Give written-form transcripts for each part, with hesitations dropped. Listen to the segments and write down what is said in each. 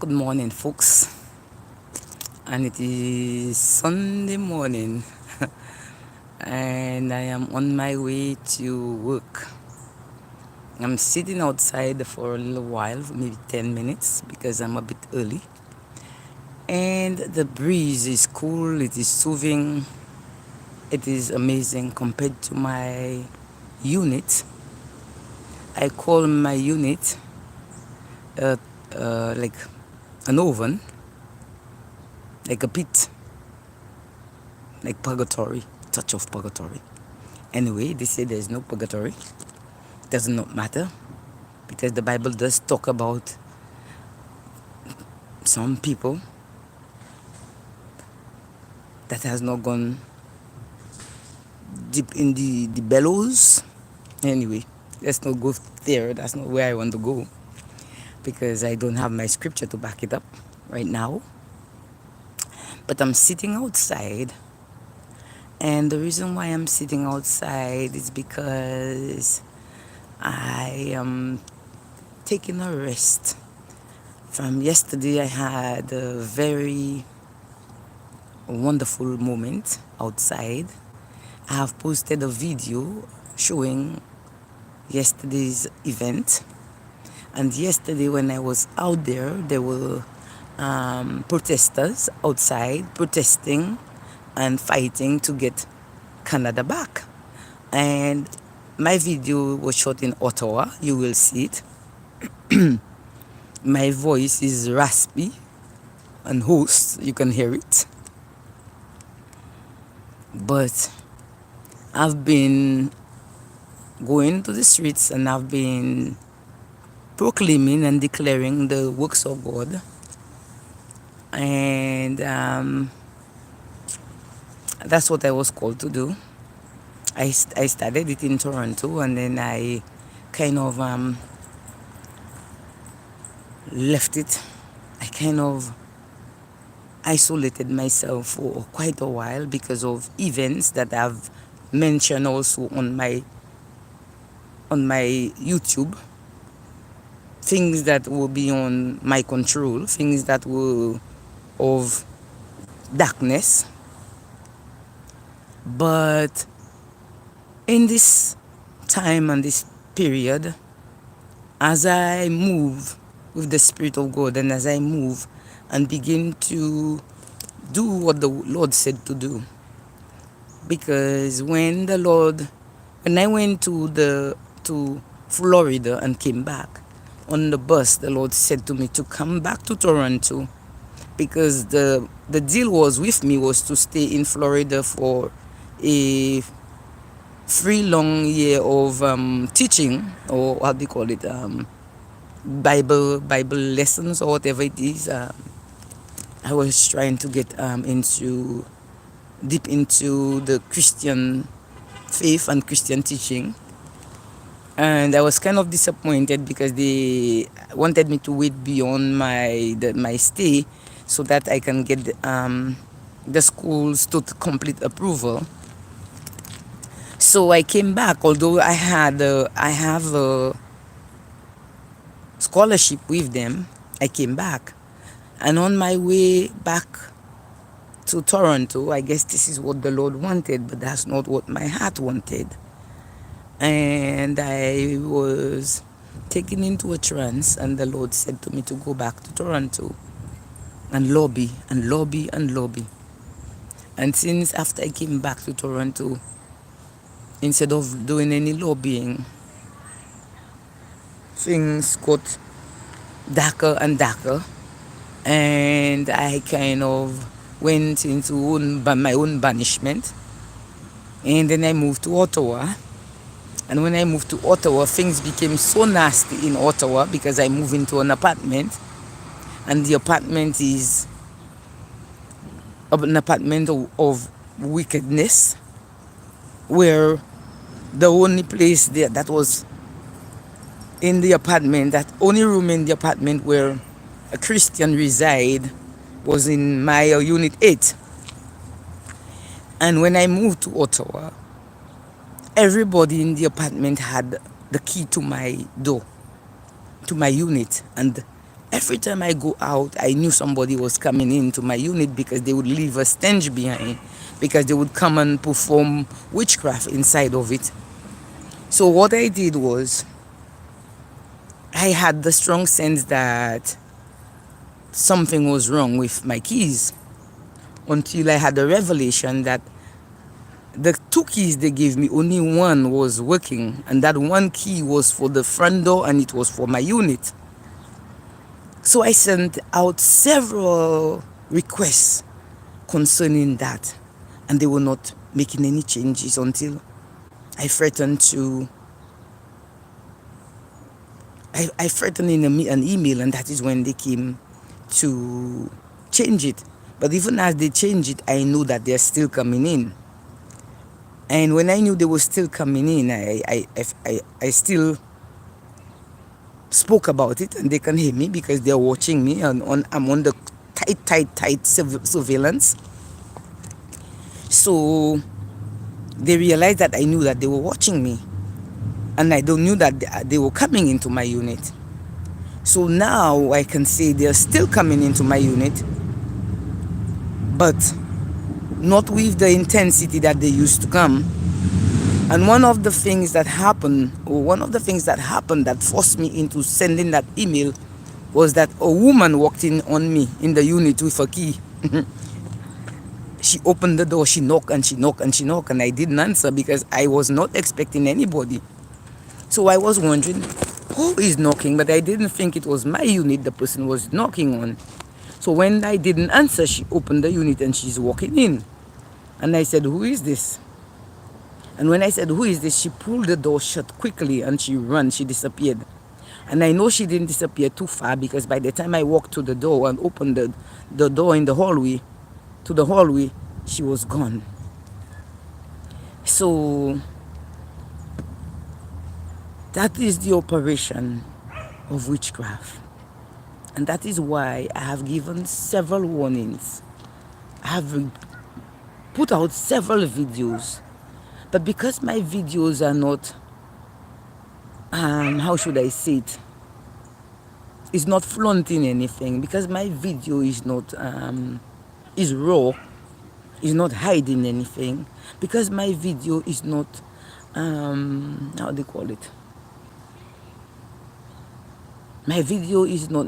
Good morning, folks. And it is Sunday morning, and I am on my way to work. I'm sitting outside for a little while, maybe 10 minutes, because I'm a bit early. And the breeze is cool, it is soothing, it is amazing compared to my unit. I call my unit like an oven, like a pit, like purgatory, touch of purgatory. Anyway, they say there's no purgatory. It does not matter, because the Bible does talk about some people that has not gone deep in the bellows. Anyway, let's not go there. That's not where I want to go, because I don't have my scripture to back it up right now. But I'm sitting outside, and the reason why I'm sitting outside is because I am taking a rest. From yesterday, I had a very wonderful moment outside. I have posted a video showing yesterday's event. And yesterday, when I was out there were protesters outside protesting and fighting to get Canada back. And my video was shot in Ottawa. You will see it. My voice is raspy and hoarse. You can hear it. But I've been going to the streets, and I've been proclaiming and declaring the works of God. And that's what I was called to do. I started it in Toronto, and then I kind of left it. I kind of isolated myself for quite a while because of events that I've mentioned also on my YouTube. Things that were beyond my control, things that were of darkness. But in this time and this period, as I move with the Spirit of God, and as I move and begin to do what the Lord said to do, because when I went to Florida and came back on the bus, the Lord said to me to come back to Toronto, because the deal was with me was to stay in Florida for a 3 long year of teaching, or what do you call it, Bible lessons, or whatever it is. I was trying to get deep into the Christian faith and Christian teaching. And I was kind of disappointed because they wanted me to wait beyond my stay so that I can get the schools to complete approval. So I came back, although I have a scholarship with them. I came back, and on my way back to Toronto, I guess this is what the Lord wanted, but that's not what my heart wanted. And I was taken into a trance, and the Lord said to me to go back to Toronto and lobby and lobby and lobby. And since after I came back to Toronto, instead of doing any lobbying, things got darker and darker, and I kind of went into my own banishment. And then I moved to Ottawa. And when I moved to Ottawa, things became so nasty in Ottawa because I moved into an apartment. And the apartment is an apartment of wickedness, where the only place there that was in the apartment, that only room in the apartment where a Christian reside was in my unit 8. And when I moved to Ottawa, everybody in the apartment had the key to my door, to my unit, and Every time I go out, I knew somebody was coming into my unit because they would leave a stench behind, because they would come and perform witchcraft inside of it. So what I did was, I had the strong sense that something was wrong with my keys, until I had a revelation that the 2 keys they gave me, only one was working, and that one key was for the front door and it was for my unit. So I sent out several requests concerning that, and they were not making any changes until I threatened to I threatened in an email, and that is when they came to change it. But even as they change it, I knew that they're still coming in. And when I knew they were still coming in, I still spoke about it, and they can hear me because they're watching me. I'm on the tight surveillance. So they realized that I knew that they were watching me, and I don't knew that they were coming into my unit. So now I can say they're still coming into my unit, but not with the intensity that they used to come. And one of the things that happened that forced me into sending that email was that a woman walked in on me in the unit with a key. She opened the door, she knocked and she knocked and she knocked, and I didn't answer because I was not expecting anybody. So I was wondering who is knocking, but I didn't think it was my unit the person was knocking on. So when I didn't answer, she opened the unit and she's walking in. And I said, "Who is this?" And when I said, "Who is this?" she pulled the door shut quickly and she disappeared. And I know she didn't disappear too far, because by the time I walked to the door and opened the door in the hallway, to the hallway, she was gone. So that is the operation of witchcraft. And that is why I have given several warnings. I have put out several videos. But because my videos are not, how should I say it? It's not flaunting anything. Because my video is not, is raw. Is not hiding anything. Because my video is not, how do they call it? My video is not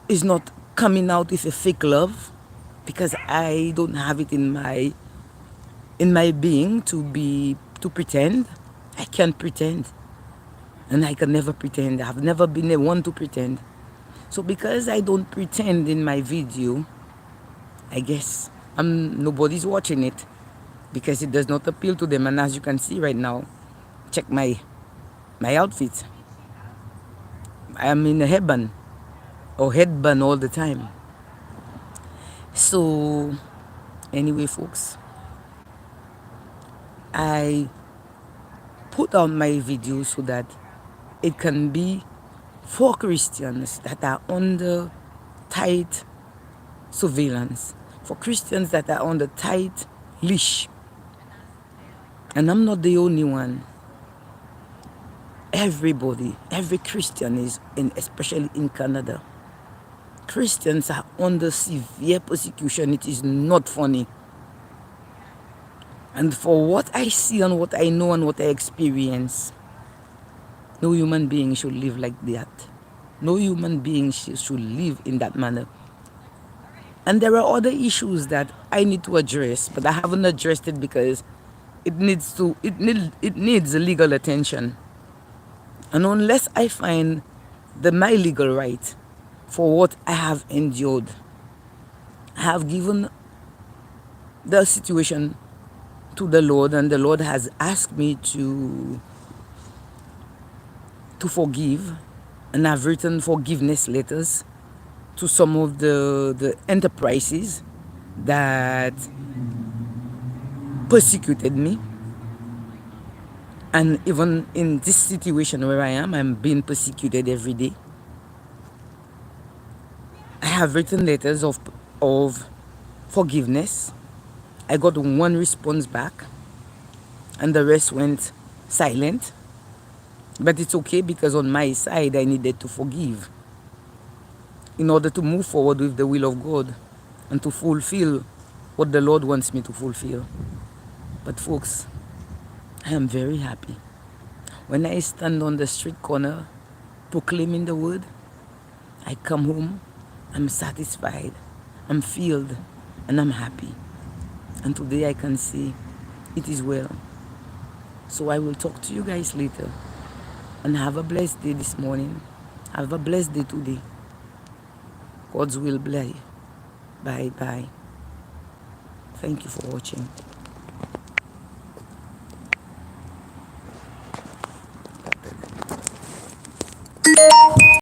is not coming out with a fake love, because I don't have it in my being to pretend. I can't pretend, and I can never pretend. I've never been the one to pretend. So because I don't pretend in my video, I guess nobody's watching it, because it does not appeal to them. And as you can see right now, check my outfit. I'm in a headband all the time. So anyway, folks, I put out my video so that it can be for Christians that are under tight surveillance, for Christians that are under tight leash. And I'm not the only one. Everybody, every Christian is especially in Canada. Christians are under severe persecution. It is not funny. And for what I see and what I know and what I experience, no human being should live like that. No human being should live in that manner. And there are other issues that I need to address, but I haven't addressed it because it needs legal attention. And unless I find my legal right for what I have endured, I have given the situation to the Lord, and the Lord has asked me to forgive, and I've written forgiveness letters to some of the enterprises that persecuted me. And even in this situation where I am, I'm being persecuted every day. I have written letters of forgiveness. I got one response back, and the rest went silent. But it's okay, because on my side, I needed to forgive. in order to move forward with the will of God and to fulfill what the Lord wants me to fulfill. But folks, I am very happy. When I stand on the street corner proclaiming the word, I come home, I'm satisfied, I'm filled, and I'm happy. And today I can say, it is well. So I will talk to you guys later. And have a blessed day this morning. Have a blessed day today. God's will be. Bye bye. Thank you for watching.